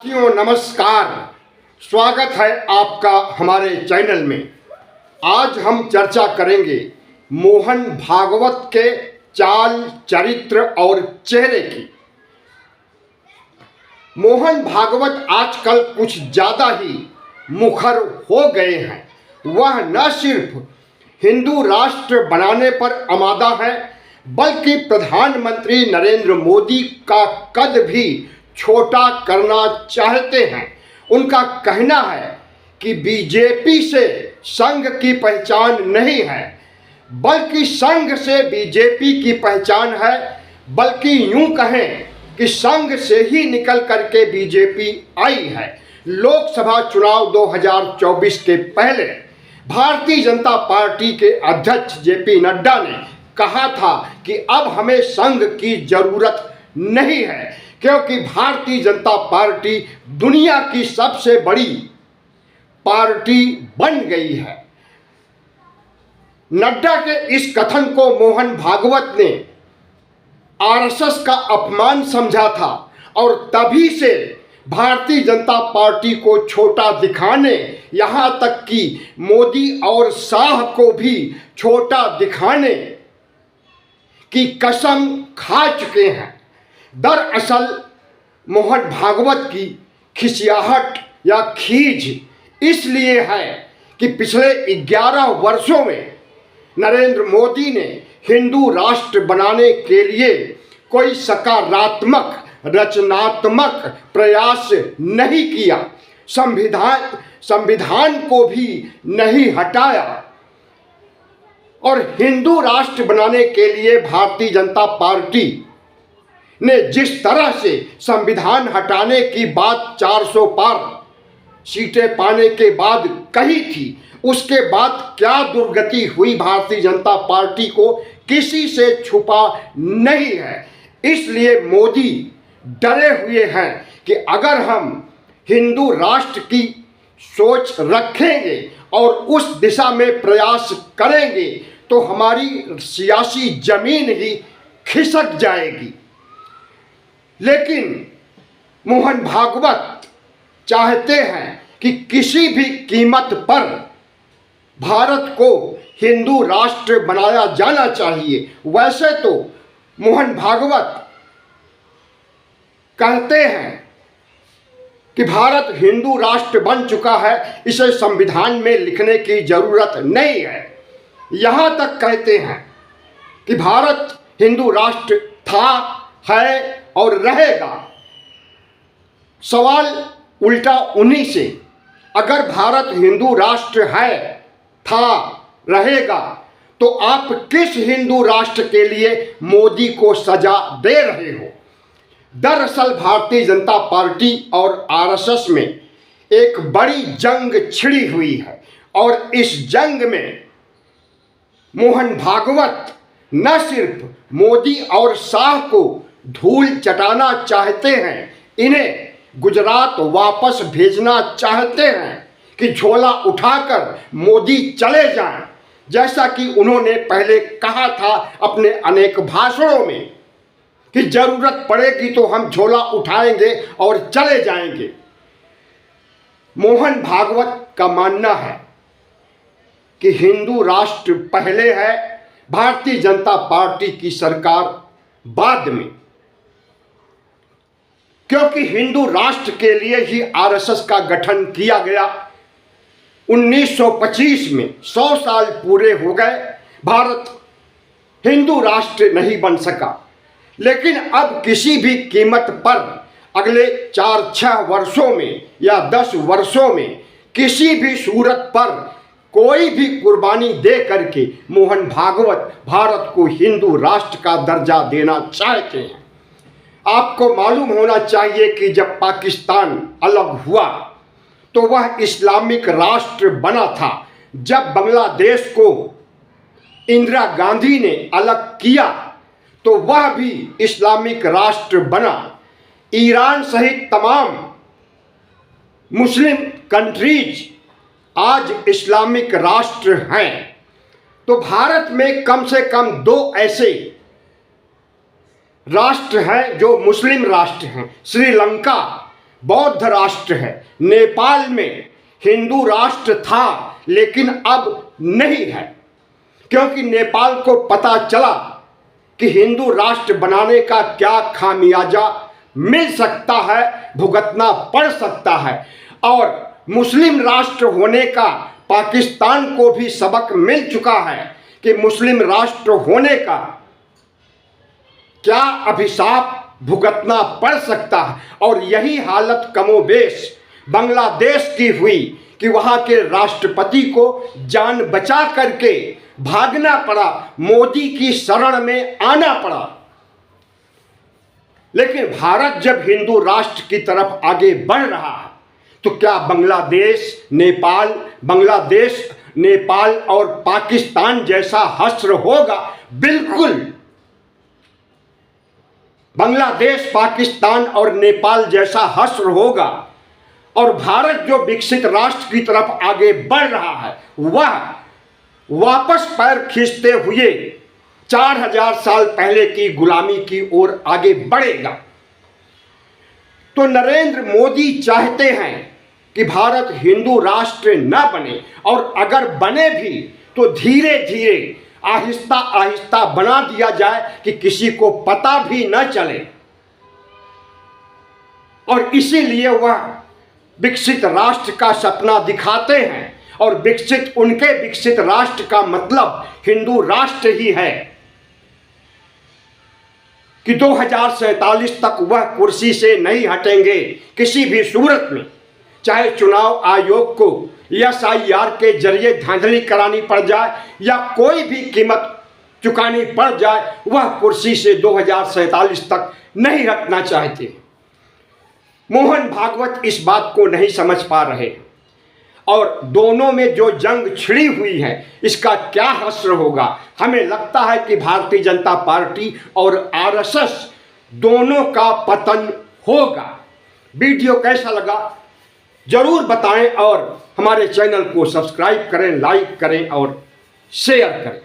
साथियों नमस्कार, स्वागत है आपका हमारे चैनल में। आज हम चर्चा करेंगे मोहन भागवत के चाल, चरित्र और चेहरे की। मोहन भागवत आजकल कुछ ज़्यादा ही मुखर हो गए हैं। वह न सिर्फ हिंदू राष्ट्र बनाने पर आमादा है, बल्कि प्रधानमंत्री नरेंद्र मोदी का कद भी छोटा करना चाहते हैं। उनका कहना है कि बीजेपी से संघ की पहचान नहीं है, बल्कि संघ से बीजेपी की पहचान है। बल्कि यूं कहें कि संघ से ही निकल करके बीजेपी आई है। लोकसभा चुनाव 2024 के पहले भारतीय जनता पार्टी के अध्यक्ष जेपी नड्डा ने कहा था कि अब हमें संघ की जरूरत नहीं है, क्योंकि भारतीय जनता पार्टी दुनिया की सबसे बड़ी पार्टी बन गई है। नड्डा के इस कथन को मोहन भागवत ने आरएसएस का अपमान समझा था और तभी से भारतीय जनता पार्टी को छोटा दिखाने, यहाँ तक कि मोदी और शाह को भी छोटा दिखाने की कसम खा चुके हैं। दरअसल मोहन भागवत की खिसियाहट या खीज इसलिए है कि पिछले 11 वर्षों में नरेंद्र मोदी ने हिंदू राष्ट्र बनाने के लिए कोई सकारात्मक रचनात्मक प्रयास नहीं किया, संविधान को भी नहीं हटाया। और हिंदू राष्ट्र बनाने के लिए भारतीय जनता पार्टी ने जिस तरह से संविधान हटाने की बात 400 पार सीटें पाने के बाद कही थी, उसके बाद क्या दुर्गति हुई भारतीय जनता पार्टी को किसी से छुपा नहीं है। इसलिए मोदी डरे हुए हैं कि अगर हम हिंदू राष्ट्र की सोच रखेंगे और उस दिशा में प्रयास करेंगे तो हमारी सियासी जमीन ही खिसक जाएगी। लेकिन मोहन भागवत चाहते हैं कि किसी भी कीमत पर भारत को हिंदू राष्ट्र बनाया जाना चाहिए। वैसे तो मोहन भागवत कहते हैं कि भारत हिंदू राष्ट्र बन चुका है, इसे संविधान में लिखने की जरूरत नहीं है। यहाँ तक कहते हैं कि भारत हिंदू राष्ट्र था, है और रहेगा। सवाल उल्टा उन्हीं से, अगर भारत हिंदू राष्ट्र है, था, रहेगा, तो आप किस हिंदू राष्ट्र के लिए मोदी को सजा दे रहे हो? दरअसल भारतीय जनता पार्टी और आरएसएस में एक बड़ी जंग छिड़ी हुई है और इस जंग में मोहन भागवत न सिर्फ मोदी और शाह को धूल चटाना चाहते हैं, इन्हें गुजरात वापस भेजना चाहते हैं कि झोला उठाकर मोदी चले जाएं, जैसा कि उन्होंने पहले कहा था अपने अनेक भाषणों में कि जरूरत पड़ेगी तो हम झोला उठाएंगे और चले जाएंगे। मोहन भागवत का मानना है कि हिंदू राष्ट्र पहले है, भारतीय जनता पार्टी की सरकार बाद में, क्योंकि हिंदू राष्ट्र के लिए ही आरएसएस का गठन किया गया। 1925 में 100 साल पूरे हो गए, भारत हिंदू राष्ट्र नहीं बन सका। लेकिन अब किसी भी कीमत पर अगले 4-6 वर्षों में या 10 वर्षों में किसी भी सूरत पर कोई भी कुर्बानी दे करके मोहन भागवत भारत को हिंदू राष्ट्र का दर्जा देना चाहते हैं। आपको मालूम होना चाहिए कि जब पाकिस्तान अलग हुआ तो वह इस्लामिक राष्ट्र बना था। जब बांग्लादेश को इंदिरा गांधी ने अलग किया तो वह भी इस्लामिक राष्ट्र बना। ईरान सहित तमाम मुस्लिम कंट्रीज आज इस्लामिक राष्ट्र हैं। तो भारत में कम से कम 2 ऐसे राष्ट्र हैं जो मुस्लिम राष्ट्र हैं, श्रीलंका बौद्ध राष्ट्र है। नेपाल में हिंदू राष्ट्र था लेकिन अब नहीं है, क्योंकि नेपाल को पता चला कि हिंदू राष्ट्र बनाने का क्या खामियाजा मिल सकता है, भुगतना पड़ सकता है। और मुस्लिम राष्ट्र होने का पाकिस्तान को भी सबक मिल चुका है कि मुस्लिम राष्ट्र होने का क्या अभिशाप भुगतना पड़ सकता है। और यही हालत कमोबेश बांग्लादेश की हुई कि वहां के राष्ट्रपति को जान बचा करके भागना पड़ा, मोदी की शरण में आना पड़ा। लेकिन भारत जब हिंदू राष्ट्र की तरफ आगे बढ़ रहा है तो क्या बांग्लादेश, नेपाल और पाकिस्तान जैसा हश्र होगा? बिल्कुल। बांग्लादेश, पाकिस्तान और नेपाल जैसा हश्र होगा। और भारत जो विकसित राष्ट्र की तरफ आगे बढ़ रहा है वह वापस पैर खींचते हुए 4000 साल पहले की गुलामी की ओर आगे बढ़ेगा। तो नरेंद्र मोदी चाहते हैं कि भारत हिंदू राष्ट्र न बने, और अगर बने भी तो धीरे धीरे आहिस्ता आहिस्ता बना दिया जाए कि किसी को पता भी न चले। और इसीलिए वह विकसित राष्ट्र का सपना दिखाते हैं, और उनके विकसित राष्ट्र का मतलब हिंदू राष्ट्र ही है कि 2047 तक वह कुर्सी से नहीं हटेंगे किसी भी सूरत में। चाहे चुनाव आयोग को SIR के जरिए धांधली करानी पड़ जाए या कोई भी कीमत चुकानी पड़ जाए, वह कुर्सी से 2047 तक नहीं हटना चाहते। मोहन भागवत इस बात को नहीं समझ पा रहे, और दोनों में जो जंग छिड़ी हुई है इसका क्या हश्र होगा। हमें लगता है कि भारतीय जनता पार्टी और RSS दोनों का पतन होगा। वीडियो कैसा लगा जरूर बताएं, और हमारे चैनल को सब्सक्राइब करें, लाइक करें और शेयर करें।